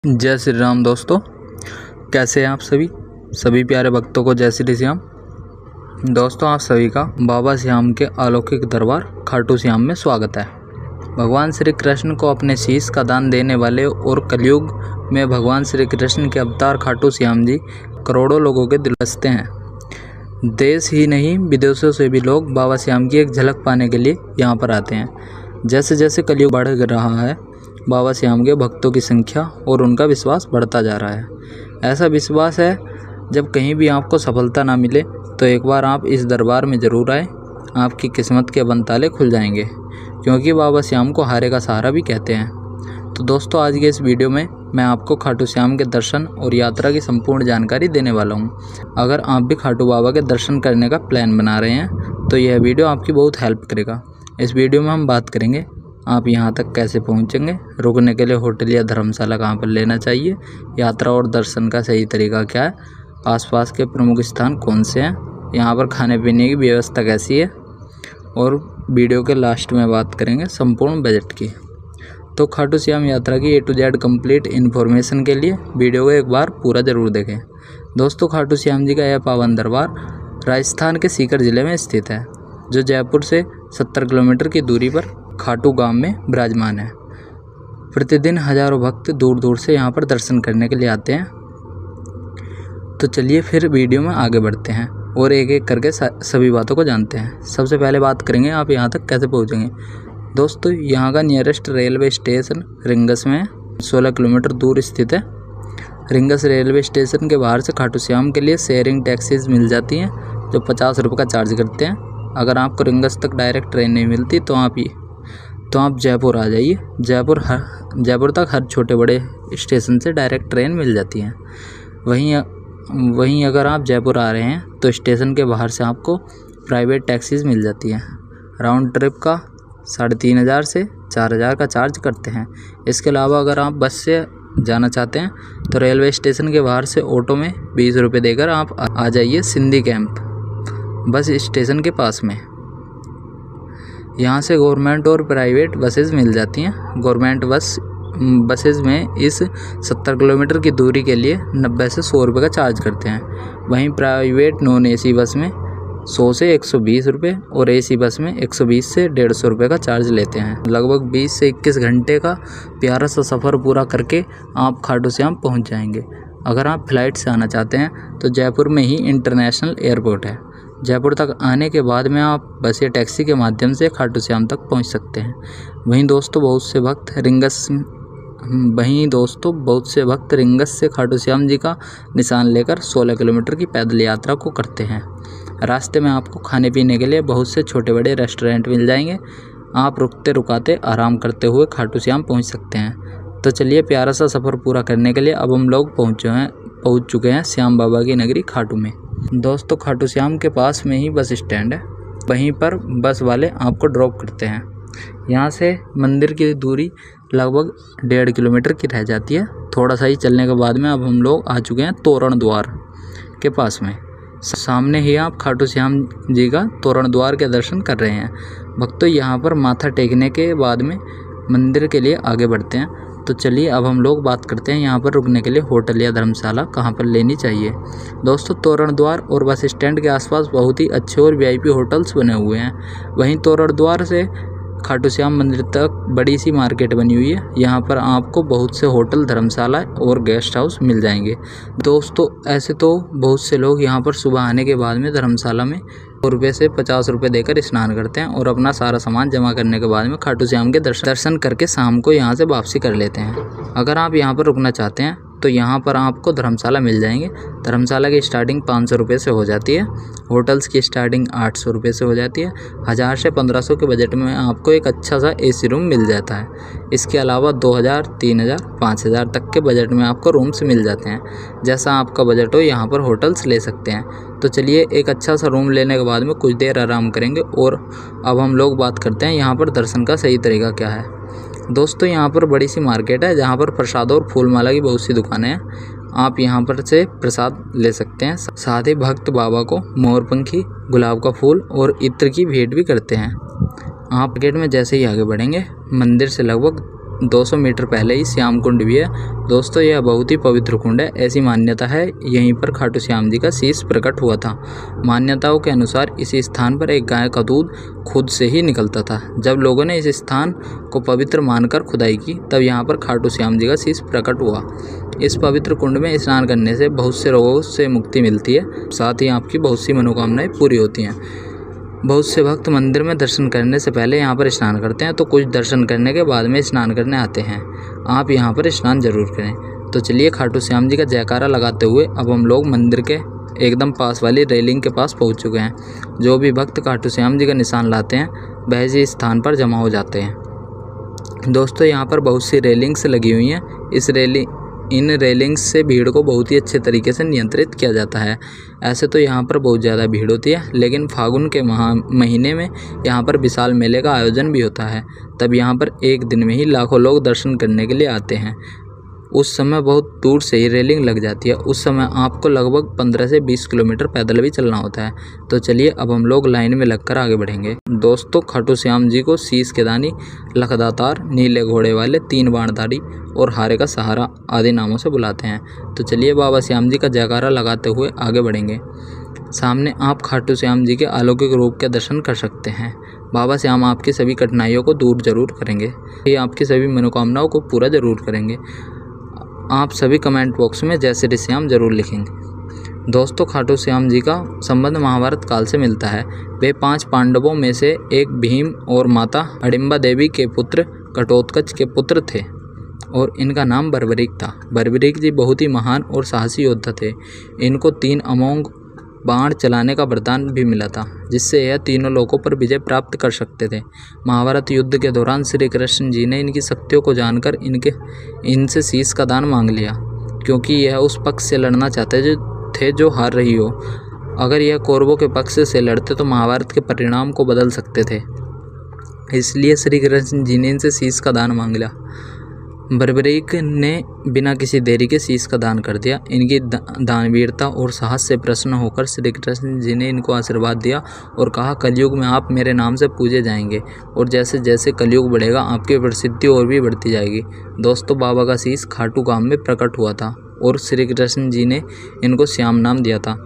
जय श्री राम दोस्तों, कैसे हैं आप सभी प्यारे भक्तों को जय श्री श्याम। दोस्तों, आप सभी का बाबा श्याम के अलौकिक दरबार खाटू श्याम में स्वागत है। भगवान श्री कृष्ण को अपने शीश का दान देने वाले और कलयुग में भगवान श्री कृष्ण के अवतार खाटू श्याम जी करोड़ों लोगों के दिल बसते हैं। देश ही नहीं विदेशों से भी लोग बाबा श्याम की एक झलक पाने के लिए यहाँ पर आते हैं। जैसे जैसे कलयुग बढ़ रहा है, बाबा श्याम के भक्तों की संख्या और उनका विश्वास बढ़ता जा रहा है। ऐसा विश्वास है, जब कहीं भी आपको सफलता ना मिले तो एक बार आप इस दरबार में ज़रूर आए, आपकी किस्मत के बंद ताले खुल जाएंगे, क्योंकि बाबा श्याम को हारे का सहारा भी कहते हैं। तो दोस्तों, आज के इस वीडियो में मैं आपको खाटू श्याम के दर्शन और यात्रा की संपूर्ण जानकारी देने वाला हूँ। अगर आप भी खाटू बाबा के दर्शन करने का प्लान बना रहे हैं तो यह वीडियो आपकी बहुत हेल्प करेगा। इस वीडियो में हम बात करेंगे आप यहाँ तक कैसे पहुँचेंगे, रुकने के लिए होटल या धर्मशाला कहाँ पर लेना चाहिए, यात्रा और दर्शन का सही तरीका क्या है, आसपास के प्रमुख स्थान कौन से हैं, यहाँ पर खाने पीने की व्यवस्था कैसी है, और वीडियो के लास्ट में बात करेंगे संपूर्ण बजट की। तो खाटू श्याम यात्रा की A to Z complete information के लिए वीडियो को एक बार पूरा ज़रूर देखें। दोस्तों, खाटू श्याम जी का यह पावन दरबार राजस्थान के सीकर ज़िले में स्थित है, जो जयपुर से 70 किलोमीटर की दूरी पर खाटू गांव में विराजमान है। प्रतिदिन हजारों भक्त दूर दूर से यहाँ पर दर्शन करने के लिए आते हैं। तो चलिए फिर वीडियो में आगे बढ़ते हैं और एक एक करके सभी बातों को जानते हैं। सबसे पहले बात करेंगे आप यहाँ तक कैसे पहुँचेंगे। दोस्तों, यहाँ का नियरेस्ट रेलवे स्टेशन रिंगस में 16 किलोमीटर दूर स्थित है। रिंगस रेलवे स्टेशन के बाहर से खाटू श्याम के लिए शेयरिंग टैक्सीज मिल जाती हैं, जो 50 रुपये का चार्ज करते हैं। अगर आपको रिंगस तक डायरेक्ट ट्रेन नहीं मिलती तो आप जयपुर आ जाइए। जयपुर तक हर छोटे बड़े स्टेशन से डायरेक्ट ट्रेन मिल जाती है। वहीं अगर आप जयपुर आ रहे हैं तो स्टेशन के बाहर से आपको प्राइवेट टैक्सीज मिल जाती हैं। राउंड ट्रिप का 3500 से 4000 का चार्ज करते हैं। इसके अलावा अगर आप बस से जाना चाहते हैं तो रेलवे स्टेशन के बाहर से ऑटो में 20 रुपये देकर आप आ जाइए सिंधी कैंप बस स्टेशन के पास में। यहाँ से गवर्नमेंट और प्राइवेट बसेस मिल जाती हैं। गवर्नमेंट बसेस में इस 70 किलोमीटर की दूरी के लिए 90 से 100 रुपये का चार्ज करते हैं। वहीं प्राइवेट नॉन AC बस में 100 से 120 रुपये और AC बस में 120 से 150 रुपये का चार्ज लेते हैं। लगभग 20 से 21 घंटे का प्यारा सा सफ़र पूरा करके आप खाटू श्याम पहुँच जाएंगे। अगर आप फ्लाइट से आना चाहते हैं तो जयपुर में ही इंटरनेशनल एयरपोर्ट है। जयपुर तक आने के बाद में आप बस या टैक्सी के माध्यम से खाटू श्याम तक पहुंच सकते हैं। वहीं दोस्तों, बहुत से भक्त रिंगस से खाटू श्याम जी का निशान लेकर 16 किलोमीटर की पैदल यात्रा को करते हैं। रास्ते में आपको खाने पीने के लिए बहुत से छोटे बड़े रेस्टोरेंट मिल जाएंगे। आप रुकते रुकाते आराम करते हुए खाटू श्याम पहुँच सकते हैं। तो चलिए, प्यारा सा सफ़र पूरा करने के लिए अब हम लोग पहुँच चुके हैं श्याम बाबा की नगरी खाटू में। दोस्तों, खाटू श्याम के पास में ही बस स्टैंड है, वहीं पर बस वाले आपको ड्रॉप करते हैं। यहाँ से मंदिर की दूरी लगभग 1.5 किलोमीटर की रह जाती है। थोड़ा सा ही चलने के बाद में अब हम लोग आ चुके हैं तोरण द्वार के पास में। सामने ही आप खाटू श्याम जी का तोरण द्वार के दर्शन कर रहे हैं। भक्तों, यहाँ पर माथा टेकने के बाद में मंदिर के लिए आगे बढ़ते हैं। तो चलिए अब हम लोग बात करते हैं यहाँ पर रुकने के लिए होटल या धर्मशाला कहाँ पर लेनी चाहिए। दोस्तों, तोरण द्वार और बस स्टैंड के आसपास बहुत ही अच्छे और VIP होटल्स बने हुए हैं। वहीं तोरण द्वार से खाटू श्याम मंदिर तक बड़ी सी मार्केट बनी हुई है। यहाँ पर आपको बहुत से होटल, धर्मशाला और गेस्ट हाउस मिल जाएंगे। दोस्तों, ऐसे तो बहुत से लोग यहाँ पर सुबह आने के बाद में धर्मशाला में 100 रुपये से 50 रुपये देकर स्नान करते हैं और अपना सारा सामान जमा करने के बाद में खाटू श्याम के दर्शन करके शाम को यहाँ से वापसी कर लेते हैं। अगर आप यहाँ पर रुकना चाहते हैं तो यहाँ पर आपको धर्मशाला मिल जाएंगे। धर्मशाला की स्टार्टिंग 500 रुपये से हो जाती है। होटल्स की स्टार्टिंग 800 रुपये से हो जाती है। 1000 से 1500 के बजट में आपको एक अच्छा सा AC रूम मिल जाता है। इसके अलावा 2000, 3000, 5000 तक के बजट में आपको रूम्स मिल जाते हैं। जैसा आपका बजट हो, यहाँ पर होटल्स ले सकते हैं। तो चलिए, एक अच्छा सा रूम लेने के बाद में कुछ देर आराम करेंगे और अब हम लोग बात करते हैं यहाँ पर दर्शन का सही तरीका क्या है। दोस्तों, यहाँ पर बड़ी सी मार्केट है, जहाँ पर प्रसाद और फूल माला की बहुत सी दुकानें हैं। आप यहाँ पर से प्रसाद ले सकते हैं। साथ ही भक्त बाबा को मोरपंखी, गुलाब का फूल और इत्र की भेंट भी करते हैं। आप मार्केट में जैसे ही आगे बढ़ेंगे, मंदिर से लगभग 200 मीटर पहले ही श्याम कुंड भी है। दोस्तों यह बहुत ही पवित्र कुंड है। ऐसी मान्यता है यहीं पर खाटू श्याम जी का शीश प्रकट हुआ था। मान्यताओं के अनुसार इस स्थान पर एक गाय का दूध खुद से ही निकलता था। जब लोगों ने इस स्थान को पवित्र मानकर खुदाई की तब यहाँ पर खाटू श्याम जी का शीश प्रकट हुआ। इस पवित्र कुंड में स्नान करने से बहुत से रोगों से मुक्ति मिलती है, साथ ही आपकी बहुत सी मनोकामनाएं पूरी होती हैं। बहुत से भक्त मंदिर में दर्शन करने से पहले यहाँ पर स्नान करते हैं, तो कुछ दर्शन करने के बाद में स्नान करने आते हैं। आप यहाँ पर स्नान जरूर करें। तो चलिए खाटू श्याम जी का जयकारा लगाते हुए अब हम लोग मंदिर के एकदम पास वाली रेलिंग के पास पहुँच चुके हैं। जो भी भक्त खाटू श्याम जी का निशान लाते हैं वह इसी स्थान पर जमा हो जाते हैं। दोस्तों यहाँ पर बहुत सी रेलिंग्स लगी हुई हैं। इन रेलिंग्स से भीड़ को बहुत ही अच्छे तरीके से नियंत्रित किया जाता है। ऐसे तो यहाँ पर बहुत ज़्यादा भीड़ होती है, लेकिन फागुन के महीने में यहाँ पर विशाल मेले का आयोजन भी होता है। तब यहाँ पर एक दिन में ही लाखों लोग दर्शन करने के लिए आते हैं। उस समय बहुत दूर से ही रेलिंग लग जाती है। उस समय आपको लगभग 15 से 20 किलोमीटर पैदल भी चलना होता है। तो चलिए अब हम लोग लाइन में लगकर आगे बढ़ेंगे। दोस्तों खाटू श्याम जी को शीश के दानी, लखदातार, नीले घोड़े वाले, 3 बाणधारी और हारे का सहारा आदि नामों से बुलाते हैं। तो चलिए बाबा श्याम जी का जयकारा लगाते हुए आगे बढ़ेंगे। सामने आप खाटू श्याम जी के अलौकिक रूप के दर्शन कर सकते हैं। बाबा श्याम आपकी सभी कठिनाइयों को दूर जरूर करेंगे। ये आपकी सभी मनोकामनाओं को पूरा जरूर करेंगे। आप सभी कमेंट बॉक्स में जय श्री श्याम जरूर लिखेंगे। दोस्तों खाटू श्याम जी का संबंध महाभारत काल से मिलता है। वे 5 पांडवों में से एक भीम और माता हिडिंबा देवी के पुत्र घटोत्कच के पुत्र थे और इनका नाम बर्बरीक था। बर्बरीक जी बहुत ही महान और साहसी योद्धा थे। इनको 3 अमोघ बाण चलाने का वरदान भी मिला था, जिससे यह तीनों लोकों पर विजय प्राप्त कर सकते थे। महाभारत युद्ध के दौरान श्री कृष्ण जी ने इनकी शक्तियों को जानकर इनसे शीश का दान मांग लिया, क्योंकि यह उस पक्ष से लड़ना चाहते थे जो हार रही हो। अगर यह कौरवों के पक्ष से लड़ते तो महाभारत के परिणाम को बदल सकते थे, इसलिए श्री कृष्ण जी ने इनसे शीश का दान मांग लिया। बर्बरीक ने बिना किसी देरी के शीश का दान कर दिया। इनकी दानवीरता और साहस से प्रसन्न होकर श्री कृष्ण जी ने इनको आशीर्वाद दिया और कहा, कलयुग में आप मेरे नाम से पूजे जाएंगे और जैसे जैसे कलयुग बढ़ेगा आपकी प्रसिद्धि और भी बढ़ती जाएगी। दोस्तों बाबा का शीश खाटू गांव में प्रकट हुआ था और श्री कृष्ण जी ने इनको श्याम नाम दिया था।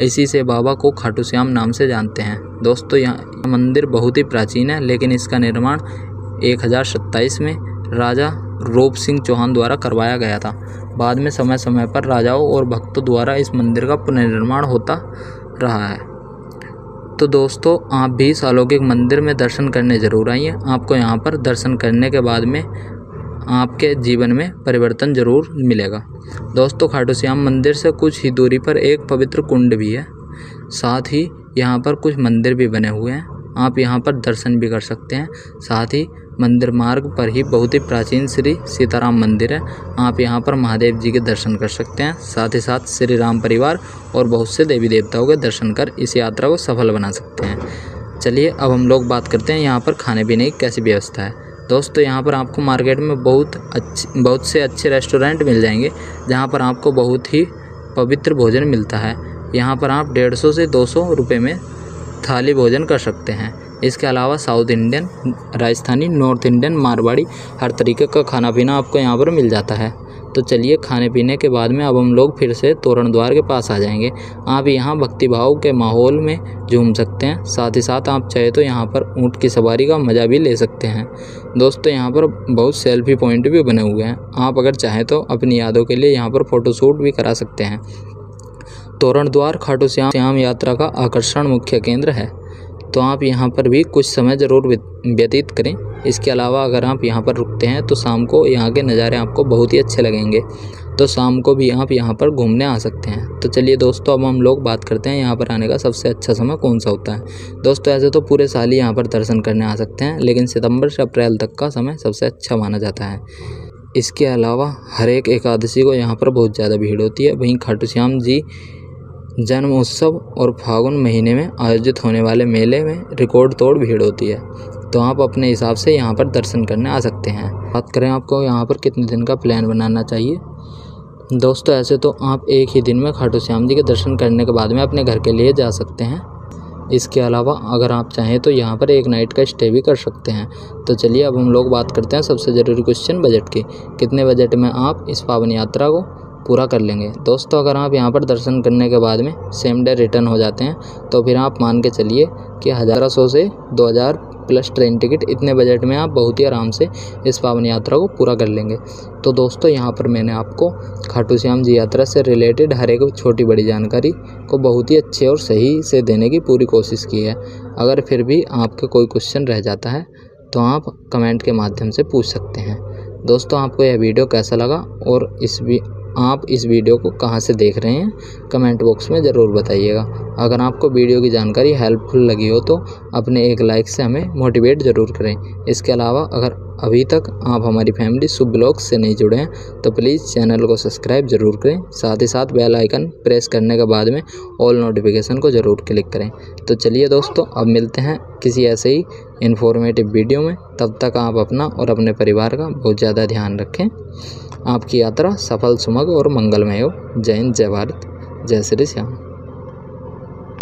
इसी से बाबा को खाटू श्याम नाम से जानते हैं। दोस्तों यहाँ मंदिर बहुत ही प्राचीन है, लेकिन इसका निर्माण 1027 में राजा रूप सिंह चौहान द्वारा करवाया गया था। बाद में समय समय पर राजाओं और भक्तों द्वारा इस मंदिर का पुनर्निर्माण होता रहा है। तो दोस्तों आप भी इस अलौकिक मंदिर में दर्शन करने जरूर आइए। आपको यहाँ पर दर्शन करने के बाद में आपके जीवन में परिवर्तन जरूर मिलेगा। दोस्तों खाटू श्याम मंदिर से कुछ ही दूरी पर एक पवित्र कुंड भी है, साथ ही यहाँ पर कुछ मंदिर भी बने हुए हैं। आप यहाँ पर दर्शन भी कर सकते हैं। साथ ही मंदिर मार्ग पर ही बहुत ही प्राचीन श्री सीताराम मंदिर है। आप यहाँ पर महादेव जी के दर्शन कर सकते हैं। साथ ही साथ श्री राम परिवार और बहुत से देवी देवताओं के दर्शन कर इस यात्रा को सफल बना सकते हैं। चलिए अब हम लोग बात करते हैं यहाँ पर खाने पीने की कैसी व्यवस्था है। दोस्तों यहाँ पर आपको मार्केट में बहुत से अच्छे रेस्टोरेंट मिल जाएंगे, जहाँ पर आपको बहुत ही पवित्र भोजन मिलता है। यहाँ पर आप 150 से 200 रुपये में थाली भोजन कर सकते हैं। इसके अलावा south Indian, Rajasthani, north Indian, Marwari हर तरीके का खाना पीना आपको यहाँ पर मिल जाता है। तो चलिए खाने पीने के बाद में अब हम लोग फिर से तोरण द्वार के पास आ जाएंगे। आप यहाँ भक्तिभाव के माहौल में झूम सकते हैं। साथ ही साथ आप चाहे तो यहाँ पर ऊँट की सवारी का मज़ा भी ले सकते हैं। दोस्तों यहाँ पर बहुत सेल्फी पॉइंट भी बने हुए हैं। आप अगर चाहें तो अपनी यादों के लिए यहाँ पर फ़ोटोशूट भी करा सकते हैं। तोरण द्वार खाटू श्याम यात्रा का आकर्षण मुख्य केंद्र है, तो आप यहाँ पर भी कुछ समय ज़रूर व्यतीत करें। इसके अलावा अगर आप यहाँ पर रुकते हैं तो शाम को यहाँ के नज़ारे आपको बहुत ही अच्छे लगेंगे, तो शाम को भी आप यहाँ पर घूमने आ सकते हैं। तो चलिए दोस्तों अब हम लोग बात करते हैं यहाँ पर आने का सबसे अच्छा समय कौन सा होता है। दोस्तों ऐसे तो पूरे साल ही यहाँ पर दर्शन करने आ सकते हैं, लेकिन सितंबर से अप्रैल तक का समय सबसे अच्छा माना जाता है। इसके अलावा हर एक एकादशी को यहाँ पर बहुत ज़्यादा भीड़ होती है। वहीं खाटू श्याम जी जन्म उत्सव और फागुन महीने में आयोजित होने वाले मेले में रिकॉर्ड तोड़ भीड़ होती है, तो आप अपने हिसाब से यहाँ पर दर्शन करने आ सकते हैं। बात करें आपको यहाँ पर कितने दिन का प्लान बनाना चाहिए। दोस्तों ऐसे तो आप एक ही दिन में खाटू श्याम जी के दर्शन करने के बाद में अपने घर के लिए जा सकते हैं। इसके अलावा अगर आप चाहें तो यहाँ पर एक नाइट का स्टे भी कर सकते हैं। तो चलिए अब हम लोग बात करते हैं सबसे ज़रूरी क्वेश्चन बजट की। कितने बजट में आप इस पावन यात्रा को पूरा कर लेंगे। दोस्तों अगर आप यहाँ पर दर्शन करने के बाद में सेम डे रिटर्न हो जाते हैं तो फिर आप मान के चलिए कि 1100 से 2000 प्लस ट्रेन टिकट, इतने बजट में आप बहुत ही आराम से इस पावन यात्रा को पूरा कर लेंगे। तो दोस्तों यहाँ पर मैंने आपको खाटू श्याम जी यात्रा से रिलेटेड हर एक छोटी बड़ी जानकारी को बहुत ही अच्छे और सही से देने की पूरी कोशिश की है। अगर फिर भी आपके कोई क्वेश्चन रह जाता है तो आप कमेंट के माध्यम से पूछ सकते हैं। दोस्तों आपको यह वीडियो कैसा लगा और आप इस वीडियो को कहाँ से देख रहे हैं कमेंट बॉक्स में ज़रूर बताइएगा। अगर आपको वीडियो की जानकारी हेल्पफुल लगी हो तो अपने एक लाइक से हमें मोटिवेट ज़रूर करें। इसके अलावा अगर अभी तक आप हमारी फैमिली शुभ ब्लॉग्स से नहीं जुड़े हैं तो प्लीज़ चैनल को सब्सक्राइब ज़रूर करें। साथ ही साथ बेल आइकन प्रेस करने के बाद में ऑल नोटिफिकेशन को ज़रूर क्लिक करें। तो चलिए दोस्तों अब मिलते हैं किसी ऐसे ही इन्फॉर्मेटिव वीडियो में। तब तक आप अपना और अपने परिवार का बहुत ज़्यादा ध्यान रखें। आपकी यात्रा सफल, सुमग और मंगलमय हो। जय हिंद, जय भारत, जय श्री श्याम।